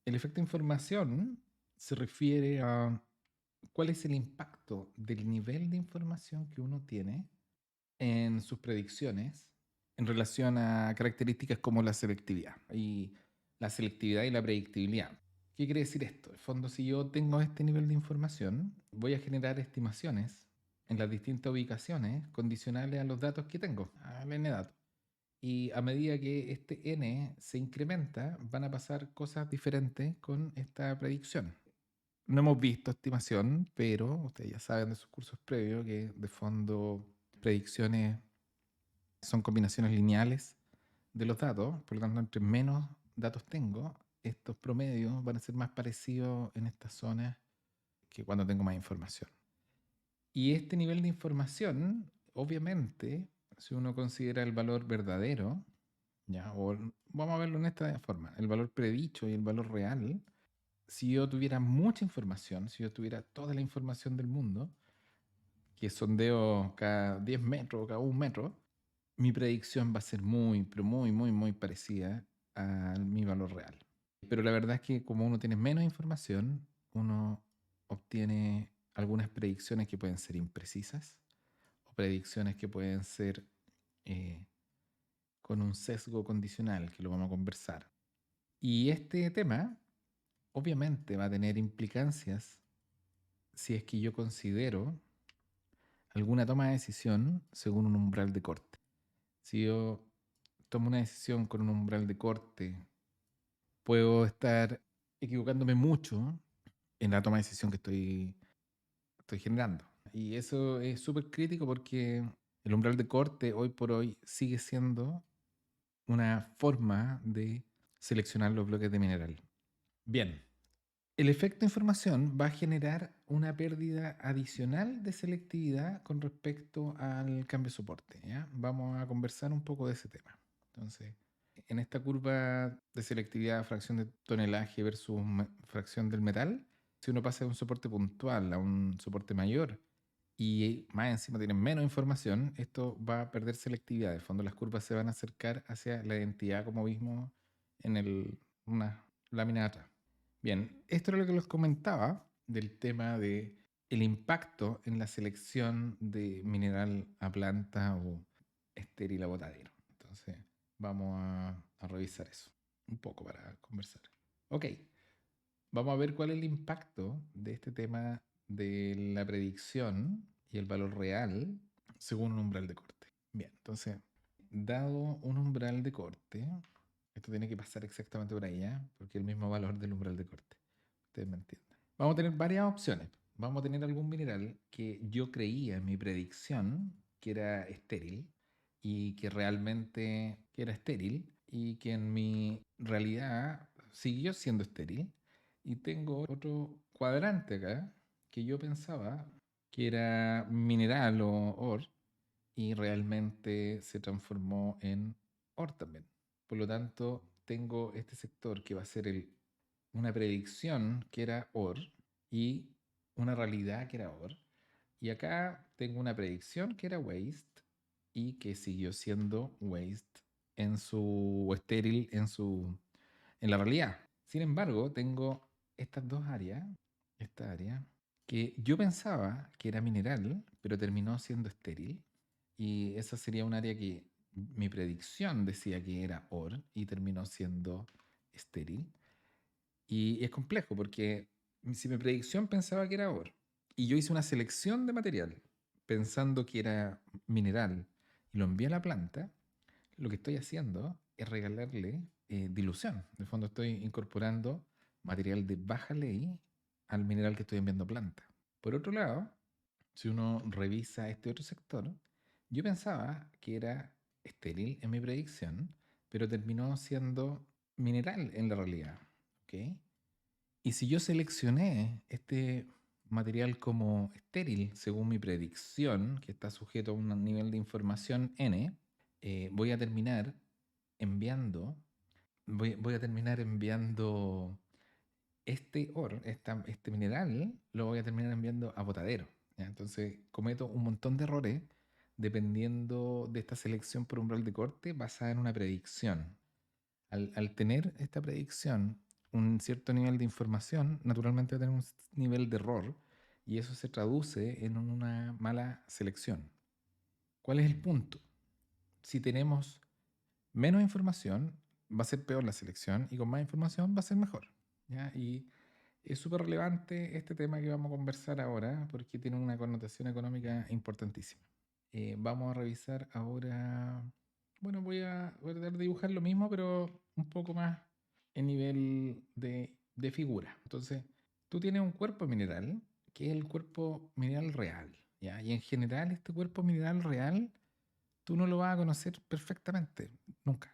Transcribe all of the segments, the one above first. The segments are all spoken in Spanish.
El efecto información se refiere a cuál es el impacto del nivel de información que uno tiene en sus predicciones en relación a características como la selectividad y la predictibilidad. ¿Qué quiere decir esto? En fondo, si yo tengo este nivel de información, voy a generar estimaciones en las distintas ubicaciones condicionales a los datos que tengo, al n datos. Y a medida que este n se incrementa, van a pasar cosas diferentes con esta predicción. No hemos visto estimación, pero ustedes ya saben de sus cursos previos que de fondo predicciones son combinaciones lineales de los datos, por lo tanto, entre menos datos tengo, estos promedios van a ser más parecidos en estas zonas que cuando tengo más información. Y este nivel de información, obviamente, si uno considera el valor verdadero, ya, o vamos a verlo en esta forma, el valor predicho y el valor real, si yo tuviera mucha información, si yo tuviera toda la información del mundo, que sondeo cada 10 metros o cada 1 metro, mi predicción va a ser muy, pero muy, muy, muy parecida a mi valor real. Pero la verdad es que como uno tiene menos información, uno obtiene algunas predicciones que pueden ser imprecisas o predicciones que pueden ser eh, con un sesgo condicional, que lo vamos a conversar. Y este tema obviamente va a tener implicancias si es que yo considero alguna toma de decisión según un umbral de corte. Si yo tomo una decisión con un umbral de corte, puedo estar equivocándome mucho en la toma de decisión que estoy generando. Y eso es súper crítico porque el umbral de corte hoy por hoy sigue siendo una forma de seleccionar los bloques de mineral. Bien, el efecto información va a generar una pérdida adicional de selectividad con respecto al cambio de soporte, ¿ya? Vamos a conversar un poco de ese tema. Entonces, en esta curva de selectividad, fracción de tonelaje versus fracción del metal, si uno pasa de un soporte puntual a un soporte mayor y más encima tiene menos información, esto va a perder selectividad. De fondo, las curvas se van a acercar hacia la identidad como vimos en una lámina de atrás. Bien, esto era lo que les comentaba del tema de el impacto en la selección de mineral a planta o estéril a botadero. Entonces, vamos a revisar eso un poco para conversar. Ok, vamos a ver cuál es el impacto de este tema de la predicción y el valor real según un umbral de corte. Bien, entonces, dado un umbral de corte, esto tiene que pasar exactamente por ahí, ¿ya? Porque es el mismo valor del umbral de corte. Ustedes me entienden. Vamos a tener varias opciones. Vamos a tener algún mineral que yo creía en mi predicción que era estéril y que realmente que era estéril y que en mi realidad siguió siendo estéril. Y tengo otro cuadrante acá que yo pensaba que era mineral o ore y realmente se transformó en ore también. Por lo tanto, tengo este sector que va a ser una predicción que era ore y una realidad que era ore. Y acá tengo una predicción que era waste y que siguió siendo waste en su o estéril en la realidad. Sin embargo, tengo estas dos áreas, esta área que yo pensaba que era mineral, pero terminó siendo estéril. Y esa sería un área que mi predicción decía que era ore y terminó siendo estéril. Y es complejo porque si mi predicción pensaba que era ore y yo hice una selección de material pensando que era mineral y lo envié a la planta, lo que estoy haciendo es regalarle dilución. De fondo estoy incorporando material de baja ley al mineral que estoy enviando a planta. Por otro lado, si uno revisa este otro sector, yo pensaba que era estéril en mi predicción, pero terminó siendo mineral en la realidad. ¿Ok? Y si yo seleccioné este material como estéril según mi predicción, que está sujeto a un nivel de información n, voy a terminar enviando, voy a terminar enviando este ore, este mineral, lo voy a terminar enviando a botadero. ¿Ya? Entonces cometo un montón de errores dependiendo de esta selección por umbral de corte basada en una predicción. Al tener esta predicción un cierto nivel de información, naturalmente va a tener un nivel de error y eso se traduce en una mala selección. ¿Cuál es el punto? Si tenemos menos información, va a ser peor la selección y con más información va a ser mejor. ¿Ya? Y es súper relevante este tema que vamos a conversar ahora porque tiene una connotación económica importantísima. Vamos a revisar ahora, bueno, voy a tratar de dibujar lo mismo, pero un poco más en nivel de figura. Entonces, tú tienes un cuerpo mineral que es el cuerpo mineral real, ¿ya? Y en general este cuerpo mineral real tú no lo vas a conocer perfectamente, nunca.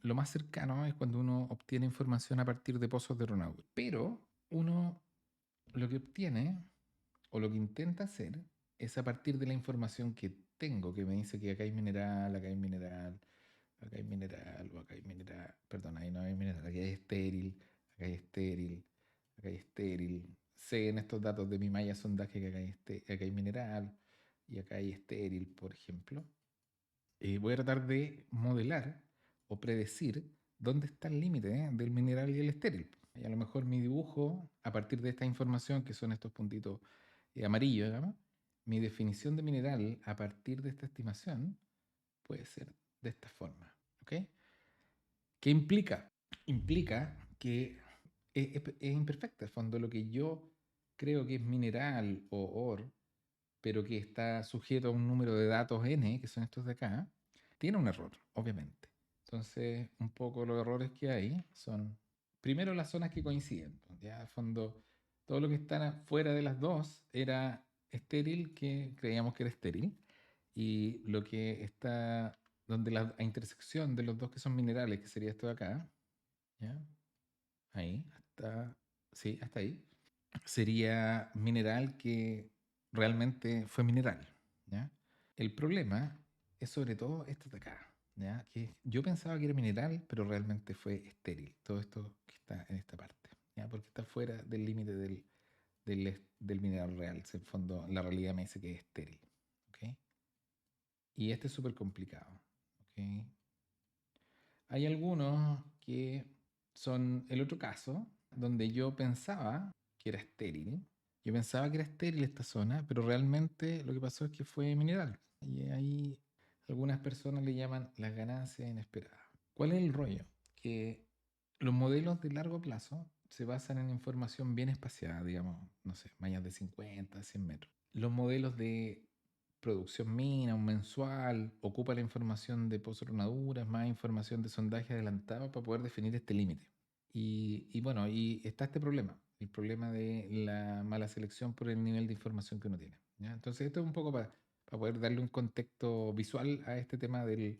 Lo más cercano es cuando uno obtiene información a partir de pozos de Ronauer. Pero uno lo que obtiene o lo que intenta hacer es a partir de la información que tengo, que me dice que acá hay mineral, acá hay mineral, acá hay mineral, o acá hay mineral, perdón, ahí no hay mineral, aquí hay estéril, acá hay estéril, acá hay estéril. Sé en estos datos de mi malla sondaje que acá hay mineral y acá hay estéril, por ejemplo. Voy a tratar de modelar o predecir dónde está el límite del mineral y el estéril. Y a lo mejor mi dibujo, a partir de esta información, que son estos puntitos amarillos, digamos, mi definición de mineral a partir de esta estimación puede ser de esta forma. ¿Ok? ¿Qué implica? Implica que es imperfecta. En el fondo, lo que yo creo que es mineral o oro, pero que está sujeto a un número de datos n, que son estos de acá, tiene un error, obviamente. Entonces, un poco los errores que hay son, primero, las zonas que coinciden. Ya, al fondo, todo lo que está fuera de las dos era estéril, que creíamos que era estéril, y lo que está donde la intersección de los dos que son minerales, que sería esto de acá, ¿ya? Ahí, hasta, sí, hasta ahí sería mineral que realmente fue mineral, ¿ya? El problema es sobre todo esto de acá, ¿ya? Que yo pensaba que era mineral, pero realmente fue estéril, todo esto que está en esta parte, ¿ya? Porque está fuera del límite del mineral real. En el fondo, la realidad me dice que es estéril, ¿ok? Y este es súper complicado, ¿ok? Hay algunos que son el otro caso, donde yo pensaba que era estéril. Yo pensaba que era estéril esta zona, pero realmente lo que pasó es que fue mineral. Y ahí algunas personas le llaman las ganancias inesperadas. ¿Cuál es el rollo? Que los modelos de largo plazo se basan en información bien espaciada, digamos, no sé, mallas de 50, 100 metros. Los modelos de producción mina, un mensual, ocupa la información de pozos más información de sondaje adelantado para poder definir este límite. Y bueno, y está este problema, el problema de la mala selección por el nivel de información que uno tiene, ¿ya? Entonces esto es un poco para poder darle un contexto visual a este tema de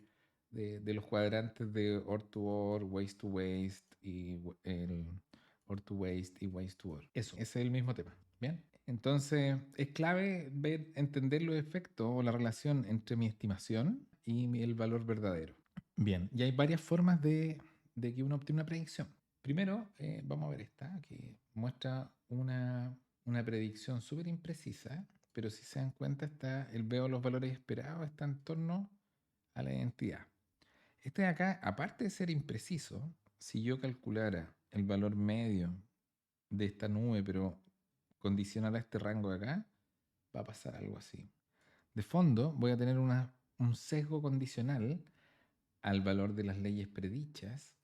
los cuadrantes de ore to ore, waste to waste y el ore to waste y waste to ore. Eso, ese es el mismo tema. Bien, entonces es clave entender los efectos o la relación entre mi estimación y el valor verdadero. Bien, y hay varias formas de que uno obtiene una predicción. Primero, vamos a ver esta, que muestra una predicción súper imprecisa, pero si se dan cuenta, veo los valores esperados, está en torno a la identidad. Este de acá, aparte de ser impreciso, si yo calculara el valor medio de esta nube, pero condicionar a este rango de acá, va a pasar algo así. De fondo, voy a tener un sesgo condicional al valor de las leyes predichas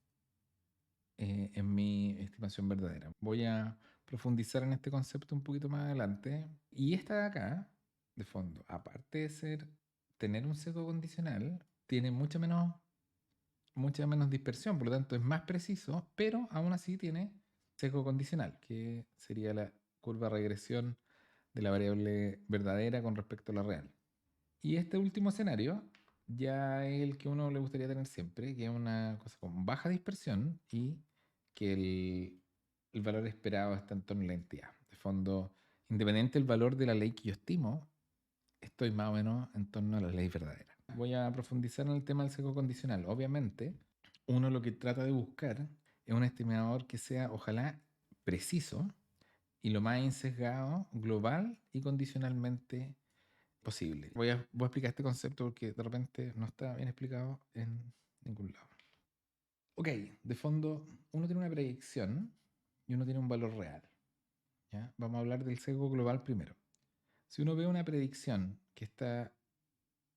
en mi estimación verdadera. Voy a profundizar en este concepto un poquito más adelante. Y esta de acá, de fondo, aparte de tener un sesgo condicional, tiene mucha menos dispersión, por lo tanto es más preciso, pero aún así tiene sesgo condicional, que sería la curva de regresión de la variable verdadera con respecto a la real. Y este último escenario ya es el que uno le gustaría tener siempre, que es una cosa con baja dispersión y que el valor esperado está en torno a la entidad. De fondo, independiente del valor de la ley que yo estimo, estoy más o menos en torno a la ley verdadera. Voy a profundizar en el tema del sesgo condicional. Obviamente, uno lo que trata de buscar es un estimador que sea, ojalá, preciso y lo más insesgado, global y condicionalmente posible. Voy a explicar este concepto porque de repente no está bien explicado en ningún lado. Ok, de fondo, uno tiene una predicción y uno tiene un valor real. ¿Ya? Vamos a hablar del sesgo global primero. Si uno ve una predicción que está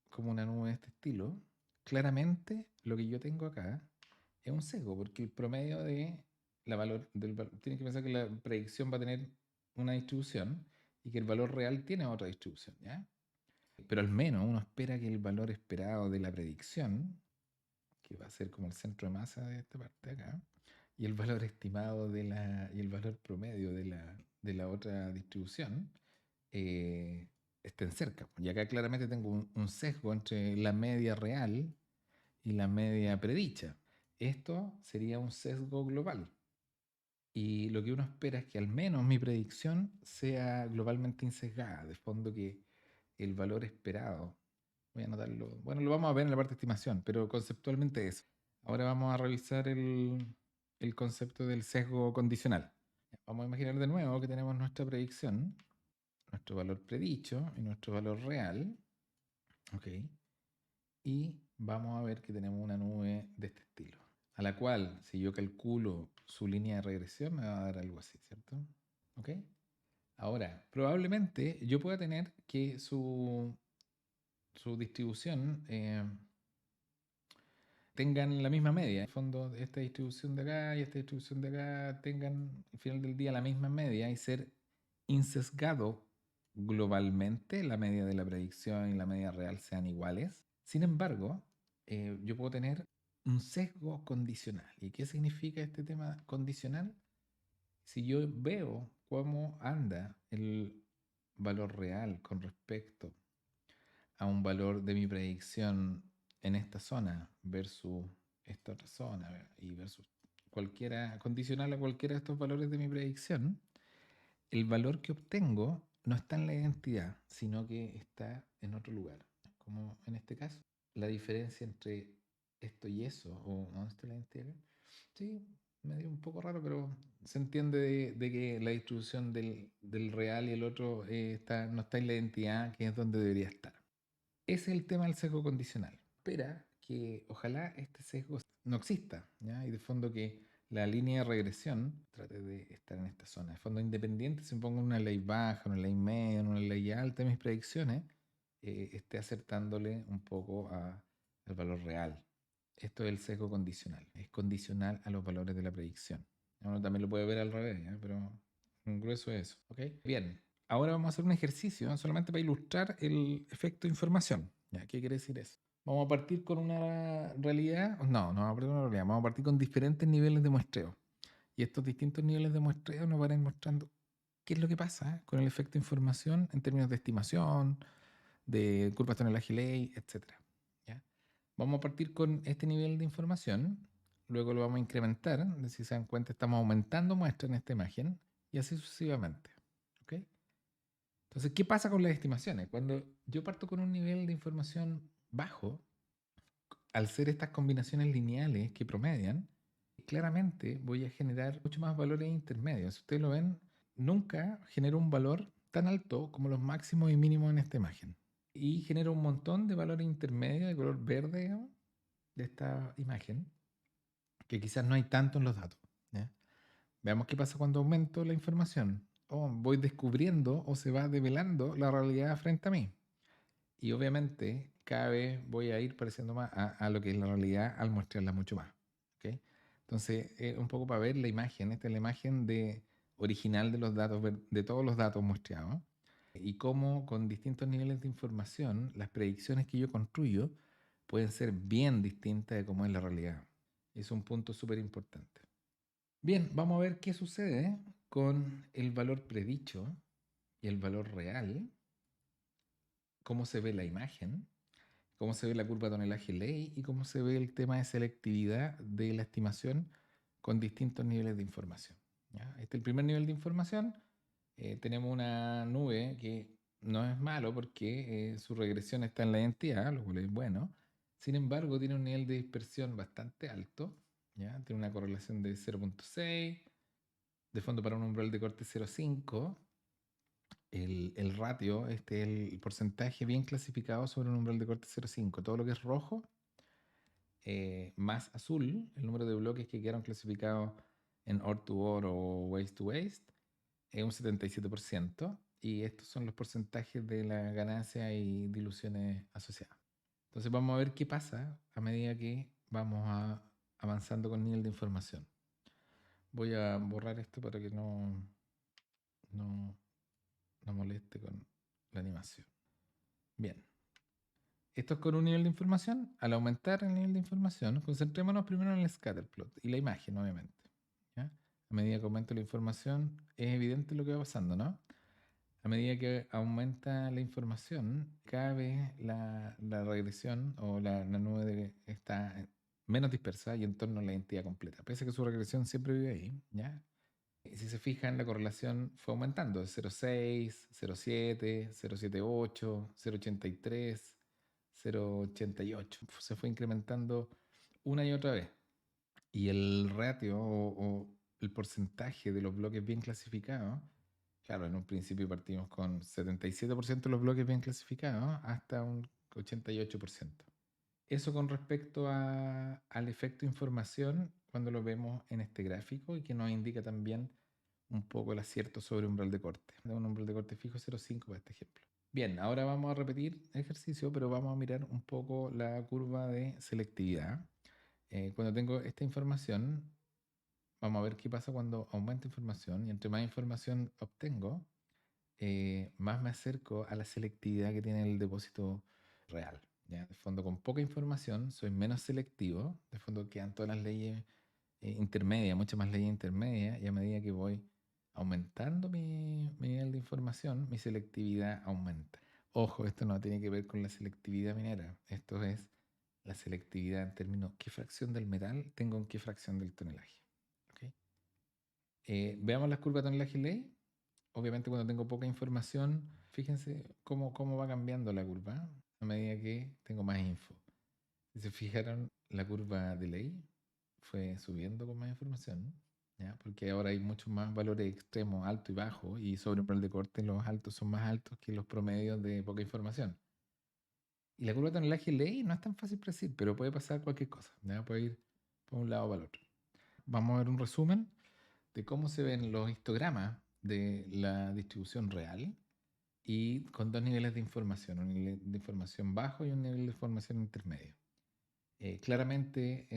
como una nube de este estilo, claramente lo que yo tengo acá es un sesgo, porque el promedio de la valor tiene que pensar que la predicción va a tener una distribución y que el valor real tiene otra distribución, ¿ya? Pero al menos uno espera que el valor esperado de la predicción, que va a ser como el centro de masa de esta parte de acá, y el valor estimado y el valor promedio de la otra distribución, estén cerca. Y acá claramente tengo un sesgo entre la media real y la media predicha. Esto sería un sesgo global. Y lo que uno espera es que al menos mi predicción sea globalmente insesgada, de fondo que el valor esperado, voy a anotarlo, bueno, lo vamos a ver en la parte de estimación, pero conceptualmente eso. Ahora vamos a revisar el concepto del sesgo condicional. Vamos a imaginar de nuevo que tenemos nuestra predicción, nuestro valor predicho y nuestro valor real. Ok. Y vamos a ver que tenemos una nube de este estilo, a la cual, si yo calculo su línea de regresión, me va a dar algo así, ¿cierto? Ok. Ahora, probablemente yo pueda tener que su distribución tengan la misma media. En el fondo, esta distribución de acá y esta distribución de acá tengan al final del día la misma media y ser insesgado globalmente, la media de la predicción y la media real sean iguales. Sin embargo, yo puedo tener un sesgo condicional. ¿Y qué significa este tema condicional? Si yo veo cómo anda el valor real con respecto a un valor de mi predicción en esta zona versus esta otra zona y versus cualquiera, condicional a cualquiera de estos valores de mi predicción, el valor que obtengo no está en la identidad, sino que está en otro lugar. Como en este caso, la diferencia entre esto y eso, o ¿dónde está la identidad? Sí, medio un poco raro, pero se entiende de que la distribución del real y el otro no está en la identidad, que es donde debería estar. Ese es el tema del sesgo condicional. Espera que ojalá este sesgo no exista, ¿ya? Y de fondo que la línea de regresión trate de estar en esta zona. De fondo independiente, si me pongo una ley baja, una ley media, una ley alta de mis predicciones, esté acertándole un poco al valor real. Esto es el sesgo condicional. Es condicional a los valores de la predicción. Uno también lo puede ver al revés, ¿ya? Pero un grueso es eso. ¿Ok? Bien. Ahora vamos a hacer un ejercicio solamente para ilustrar el efecto de información. ¿Ya? ¿Qué quiere decir eso? Vamos a partir con una realidad. No vamos a partir con una realidad. Vamos a partir con diferentes niveles de muestreo. Y estos distintos niveles de muestreo nos van a ir mostrando qué es lo que pasa con el efecto de información en términos de estimación, de curvas tonelaje-ley, etc. ¿Ya? Vamos a partir con este nivel de información. Luego lo vamos a incrementar. Si se dan cuenta, estamos aumentando muestras en esta imagen. Y así sucesivamente. ¿Ok? Entonces, ¿qué pasa con las estimaciones? Cuando yo parto con un nivel de información bajo, al ser estas combinaciones lineales que promedian, claramente voy a generar mucho más valores intermedios. Si ustedes lo ven, nunca genero un valor tan alto como los máximos y mínimos en esta imagen. Y genero un montón de valores intermedios de color verde, digamos, de esta imagen, que quizás no hay tanto en los datos. ¿Ya? Veamos qué pasa cuando aumento la información. Oh, voy descubriendo o se va develando la realidad frente a mí. Y obviamente cada vez voy a ir pareciendo más a lo que es la realidad al mostrarla mucho más. ¿Ok? Entonces, un poco para ver la imagen. Esta es la imagen original de los datos, de todos los datos muestreados. Y cómo con distintos niveles de información, las predicciones que yo construyo pueden ser bien distintas de cómo es la realidad. Es un punto súper importante. Bien, vamos a ver qué sucede con el valor predicho y el valor real, cómo se ve la imagen, cómo se ve la curva tonelaje-ley y cómo se ve el tema de selectividad de la estimación con distintos niveles de información. ¿Ya? Este es el primer nivel de información. Tenemos una nube que no es malo porque su regresión está en la identidad, lo cual es bueno. Sin embargo, tiene un nivel de dispersión bastante alto. ¿Ya? Tiene una correlación de 0.6, de fondo para un umbral de corte 0.5. El ratio, el porcentaje bien clasificado sobre un umbral de corte 0.5. Todo lo que es rojo más azul, el número de bloques que quedaron clasificados en OR to OR o Waste to Waste, es un 77%, y estos son los porcentajes de la ganancia y diluciones asociadas. Entonces vamos a ver qué pasa a medida que vamos avanzando con el nivel de información. Voy a borrar esto para que no moleste con la animación. Bien. Esto es con un nivel de información. Al aumentar el nivel de información, concentrémonos primero en el scatterplot y la imagen, obviamente. ¿Ya? A medida que aumenta la información, es evidente lo que va pasando, ¿no? A medida que aumenta la información, cada vez la regresión o la nube está menos dispersa y en torno a la entidad completa, pese a que su regresión siempre vive ahí, ¿ya? Y si se fijan, la correlación fue aumentando de 0,6, 0,7, 0,78, 0,83, 0,88. Se fue incrementando una y otra vez. Y el ratio o el porcentaje de los bloques bien clasificados, claro, en un principio partimos con 77% de los bloques bien clasificados hasta un 88%. Eso con respecto al efecto información cuando lo vemos en este gráfico, y que nos indica también un poco el acierto sobre umbral de corte. Un umbral de corte fijo 0,5 para este ejemplo. Bien, ahora vamos a repetir el ejercicio, pero vamos a mirar un poco la curva de selectividad. Cuando tengo esta información, vamos a ver qué pasa cuando aumenta información, y entre más información obtengo, más me acerco a la selectividad que tiene el depósito real. ¿Ya? De fondo, con poca información soy menos selectivo. De fondo, quedan todas las leyes intermedias, muchas más leyes intermedias, y a medida que voy aumentando mi nivel de información, mi selectividad aumenta. Ojo, esto no tiene que ver con la selectividad minera. Esto es la selectividad en términos qué fracción del metal tengo en qué fracción del tonelaje. ¿Ok? Veamos las curvas de tonelaje ley. Obviamente cuando tengo poca información, fíjense cómo va cambiando la curva a medida que tengo más info. Si se fijaron, la curva de ley fue subiendo con más información, ¿ya? Porque ahora hay muchos más valores extremos, alto y bajo, y sobre umbral de corte los altos son más altos que los promedios de poca información. Y la curva de tonelaje ley no es tan fácil predecir, pero puede pasar cualquier cosa, ¿ya? Puede ir por un lado o para el otro. Vamos a ver un resumen de cómo se ven los histogramas de la distribución real y con dos niveles de información, un nivel de información bajo y un nivel de información intermedio. Claramente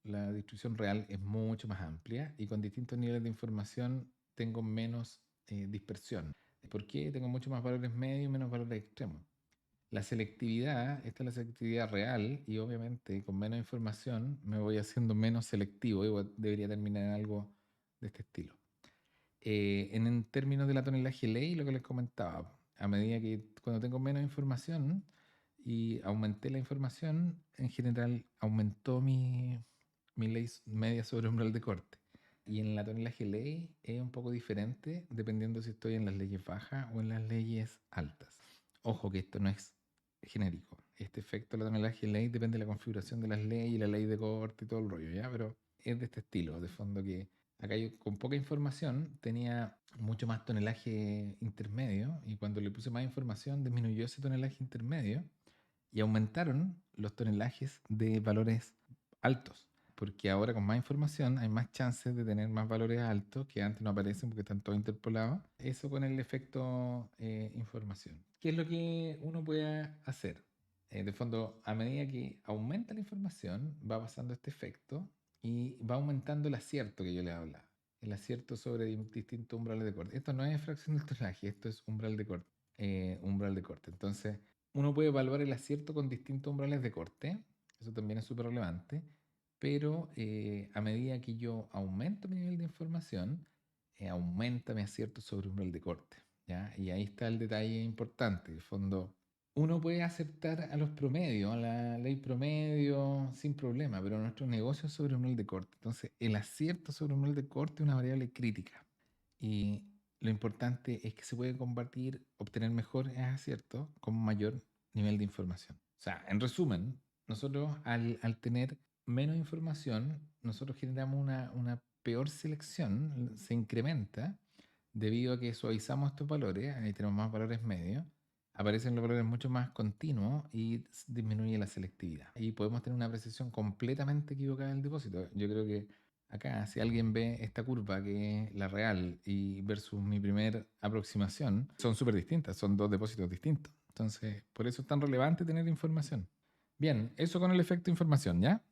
la distribución real es mucho más amplia, y con distintos niveles de información tengo menos dispersión. ¿Por qué? Tengo mucho más valores medios y menos valores extremos. La selectividad, esta es la selectividad real, y obviamente con menos información me voy haciendo menos selectivo y debería terminar en algo de este estilo. En términos de la tonelaje ley, lo que les comentaba, a medida que cuando tengo menos información y aumenté la información, en general aumentó mi ley media sobre umbral de corte. Y en la tonelaje ley es un poco diferente dependiendo si estoy en las leyes bajas o en las leyes altas. Ojo que esto no es genérico. Este efecto de la tonelaje ley depende de la configuración de las leyes y la ley de corte y todo el rollo, ¿ya? Pero es de este estilo, de fondo, que acá yo con poca información tenía mucho más tonelaje intermedio, y cuando le puse más información disminuyó ese tonelaje intermedio y aumentaron los tonelajes de valores altos, porque ahora con más información hay más chances de tener más valores altos que antes no aparecen porque están todos interpolados. Eso con el efecto información. ¿Qué es lo que uno puede hacer? De fondo, a medida que aumenta la información, va pasando este efecto y va aumentando el acierto que yo le hablaba. El acierto sobre distintos umbrales de corte. Esto no es fracción del tonelaje, esto es umbral de corte. Umbral de corte. Entonces, uno puede evaluar el acierto con distintos umbrales de corte. Eso también es súper relevante. Pero a medida que yo aumento mi nivel de información, aumenta mi acierto sobre umbral de corte. ¿Ya? Y ahí está el detalle importante. En el fondo, uno puede aceptar a los promedios, a la ley promedio, sin problema, pero nuestro negocio es sobre umbral de corte. Entonces, el acierto sobre umbral de corte es una variable crítica. Y lo importante es que se puede combatir, obtener mejores aciertos con mayor nivel de información. O sea, en resumen, nosotros al tener menos información, nosotros generamos una peor selección, se incrementa debido a que suavizamos estos valores, ahí tenemos más valores medios, aparecen los valores mucho más continuos y disminuye la selectividad. Y podemos tener una precisión completamente equivocada del depósito. Yo creo que acá, si alguien ve esta curva, que es la real, y versus mi primer aproximación, son súper distintas, son dos depósitos distintos. Entonces, por eso es tan relevante tener información. Bien, eso con el efecto información, ¿ya?